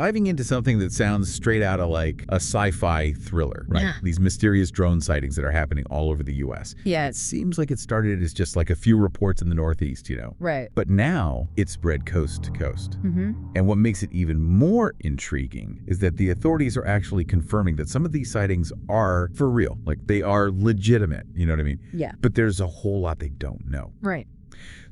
Diving into something that sounds straight out of like a sci-fi thriller, right? Yeah. These mysterious drone sightings that are happening all over the U.S. Yeah. It seems like it started as just like a few reports in the Northeast, Right. But now it's spread coast to coast. Mm-hmm. And what makes it even more intriguing is that the authorities are actually confirming that some of these sightings are for real. Like they are legitimate, you know what I mean? Yeah. But there's a whole lot they don't know. Right.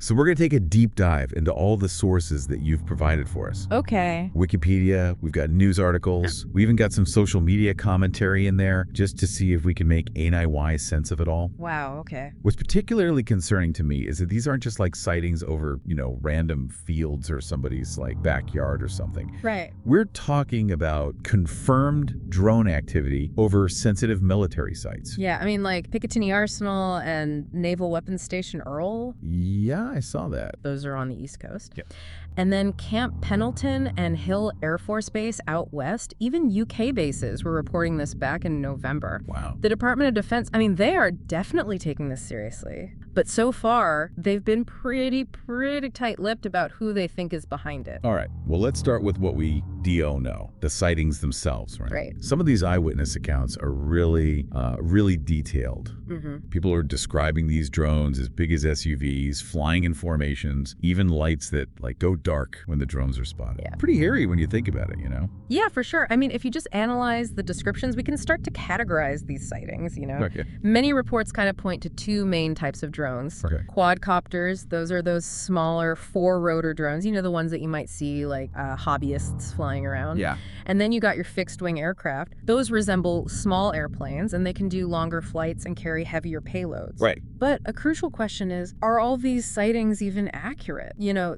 So we're going to take a deep dive into all the sources that you've provided for us. Okay. Wikipedia, we've got news articles, we even got some social media commentary in there just to see if we can make wise sense of it all. Wow, okay. What's particularly concerning to me is that these aren't just like sightings over, random fields or somebody's like backyard or something. Right. We're talking about confirmed drone activity over sensitive military sites. Yeah, I mean, like Picatinny Arsenal and Naval Weapons Station Earl. Yeah, I saw that. Those are on the East Coast. Yep. And then Camp Pendleton and Hill Air Force Base out west, even UK bases were reporting this back in November. Wow. The Department of Defense, I mean, they are definitely taking this seriously. But so far, they've been pretty tight-lipped about who they think is behind it. All right. Well, let's start with what we do know, the sightings themselves, right? Right. Some of these eyewitness accounts are really detailed. Mm-hmm. People are describing these drones as big as SUVs, flying in formations, even lights that like go dark when the drones are spotted. Yeah. Pretty hairy when you think about it, Yeah, for sure. I mean, if you just analyze the descriptions, we can start to categorize these sightings, Okay. Many reports kind of point to two main types of drones. Okay. Quadcopters, those are those smaller four-rotor drones, the ones that you might see like hobbyists flying around. Yeah. And then you got your fixed-wing aircraft. Those resemble small airplanes, and they can do longer flights and carry heavier payloads. Right. But a crucial question is, are all these sightings even accurate?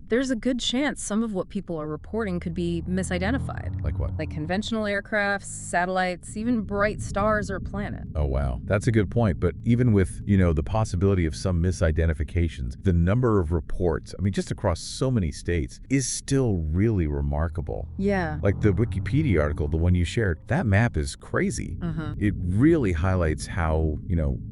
There's a good chance some of what people are reporting could be misidentified. Like what? Like conventional aircrafts, satellites, even bright stars or a planet. Oh, wow. That's a good point. But even with, the possibility of some misidentifications, the number of reports, I mean, just across so many states, is still really remarkable. Yeah. Like the Wikipedia article, the one you shared, that map is crazy. Uh-huh. It really highlights how,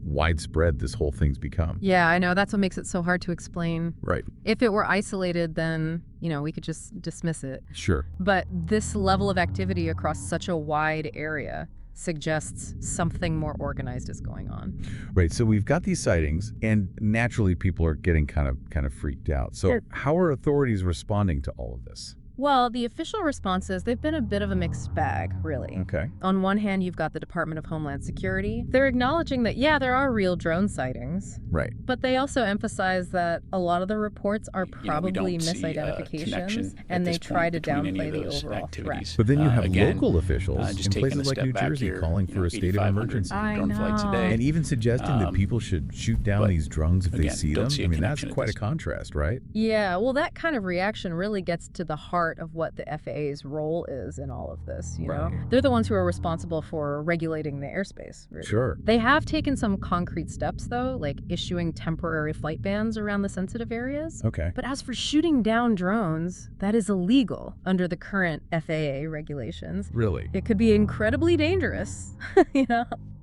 widespread this whole thing's become. Yeah, I know. That's what makes it so hard to explain. Right. If it were isolated, then, we could just dismiss it. Sure. But this level of activity across such a wide area suggests something more organized is going on. Right. So we've got these sightings, and naturally people are getting kind of freaked out. So Yeah. how are authorities responding to all of this? Well, the official responses, they've been a bit of a mixed bag, really. Okay. On one hand, you've got the Department of Homeland Security. They're acknowledging that, yeah, there are real drone sightings. Right. But they also emphasize that a lot of the reports are probably we don't see a misidentifications, connection and at they this try point to between any downplay of the those overall activities. threat. But then you have Again, local officials just in taking places a like step New back Jersey here, calling for a state of 8,500 emergency. I drone flights a know. day. And even suggesting that people should shoot down but these drones if they again, see don't them. see a I mean, that's connection at quite a this contrast, right? Yeah, well, that kind of reaction really gets to the heart of what the FAA's role is in all of this, Right. They're the ones who are responsible for regulating the airspace, really. Sure. They have taken some concrete steps, though, like issuing temporary flight bans around the sensitive areas. Okay. But as for shooting down drones, that is illegal under the current FAA regulations. Really? It could be incredibly dangerous,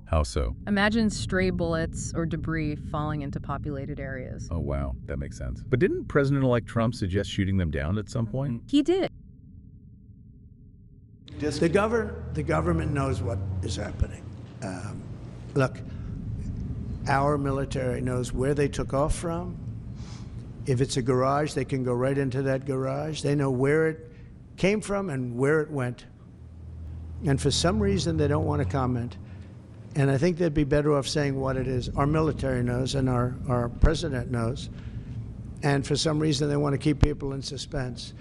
How so? Imagine stray bullets or debris falling into populated areas. Oh, wow. That makes sense. But didn't President-elect Trump suggest shooting them down at some point? He did. The government knows what is happening. Look, our military knows where they took off from. If it's a garage, they can go right into that garage. They know where it came from and where it went. And for some reason, they don't want to comment. And I think they'd be better off saying what it is. Our military knows and our president knows. And for some reason, they want to keep people in suspense.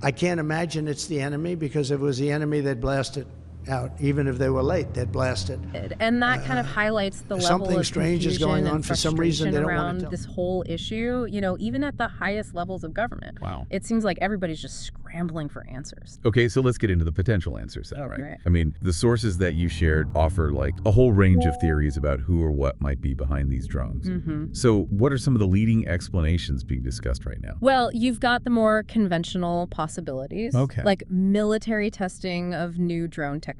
I can't imagine it's the enemy, because if it was the enemy, they'd blast it out. Even if they were late, they'd blast it. And that kind of highlights the level something of strange is confusion going on and for some reason they frustration don't want around to tell. this whole issue, even at the highest levels of government. Wow. It seems like everybody's just scrambling for answers. Okay, so let's get into the potential answers then, right? Right. I mean, the sources that you shared offer like a whole range of theories about who or what might be behind these drones. Mm-hmm. So what are some of the leading explanations being discussed right now? Well, you've got the more conventional possibilities, Okay. like military testing of new drone technology.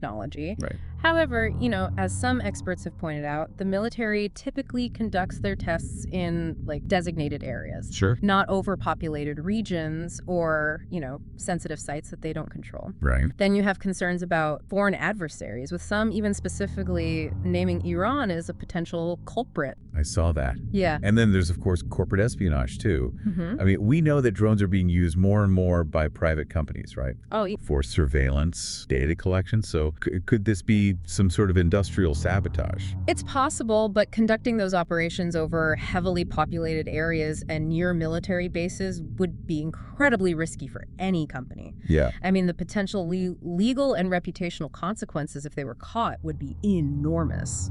Right. However, as some experts have pointed out, the military typically conducts their tests in designated areas. Sure. Not overpopulated regions or, sensitive sites that they don't control. Right. Then you have concerns about foreign adversaries, with some even specifically naming Iran as a potential culprit. I saw that. Yeah. And then there's, of course, corporate espionage, too. Mm-hmm. I mean, we know that drones are being used more and more by private companies, right? Oh, For surveillance, data collection. So could this be some sort of industrial sabotage? it's possible, but conducting those operations over heavily populated areas and near military bases would be incredibly risky for any company. Yeah. I mean, the potential legal and reputational consequences if they were caught would be enormous.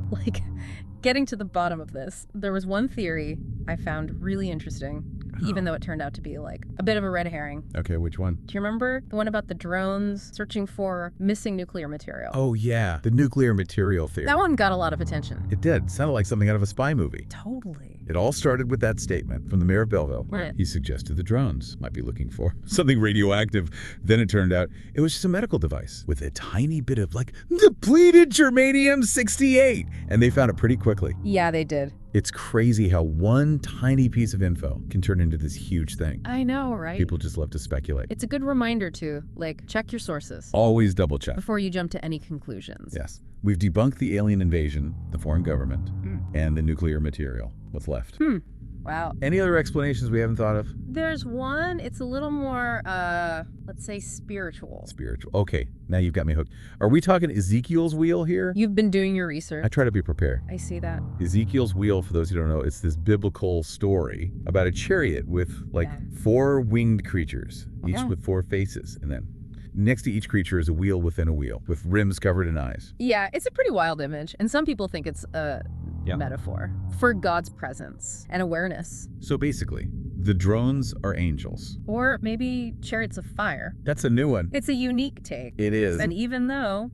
Getting to the bottom of this, there was one theory I found really interesting, even though it turned out to be a bit of a red herring. Okay, which one? Do you remember the one about the drones searching for missing nuclear material? Oh, yeah. The nuclear material theory. That one got a lot of attention. It did. It sounded like something out of a spy movie. Totally. It all started with that statement from the mayor of Belleville. Right. He suggested the drones might be looking for something radioactive. Then it turned out it was just a medical device with a tiny bit of depleted germanium-68. And they found it pretty quickly. Yeah, they did. It's crazy how one tiny piece of info can turn into this huge thing. I know, right? People just love to speculate. It's a good reminder to, check your sources Always double check. before you jump to any conclusions. Yes. We've debunked the alien invasion, the foreign government, and the nuclear material. What's left? Wow. Any other explanations we haven't thought of? There's one, it's a little more, let's say spiritual. Spiritual. Okay, now you've got me hooked. Are we talking Ezekiel's wheel here? You've been doing your research. I try to be prepared. I see that. Ezekiel's wheel, for those who don't know, it's this biblical story about a chariot with four winged creatures, each with four faces. And then next to each creature is a wheel within a wheel with rims covered in eyes. Yeah, it's a pretty wild image, and some people think it's a metaphor for God's presence and awareness. So basically, the drones are angels. Or maybe chariots of fire. That's a new one. It's a unique take. It is. And even though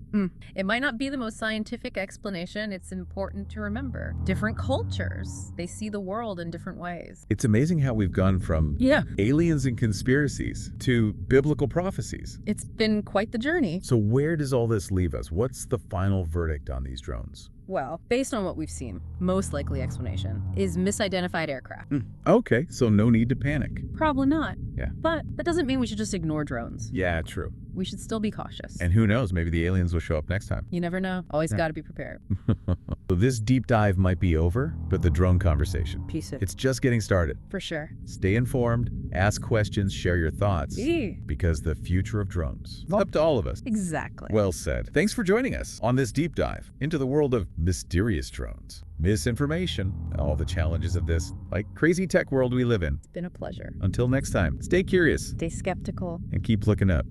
it might not be the most scientific explanation, it's important to remember. Different cultures, they see the world in different ways. It's amazing how we've gone from aliens and conspiracies to biblical prophecies. It's been quite the journey. So where does all this leave us? What's the final verdict on these drones? Well, based on what we've seen, most likely explanation is misidentified aircraft. Okay, so no need to panic. Probably not. Yeah. But that doesn't mean we should just ignore drones. Yeah, true. We should still be cautious. And who knows, maybe the aliens will show up next time. You never know. Always got to be prepared. So this deep dive might be over, but the drone conversation, Peace. it's just getting started. For sure. Stay informed, ask questions, share your thoughts, because the future of drones is up to all of us. Exactly. Well said. Thanks for joining us on this deep dive into the world of mysterious drones, misinformation, and all the challenges of this crazy tech world we live in. It's been a pleasure. Until next time, stay curious Stay skeptical. and keep looking up.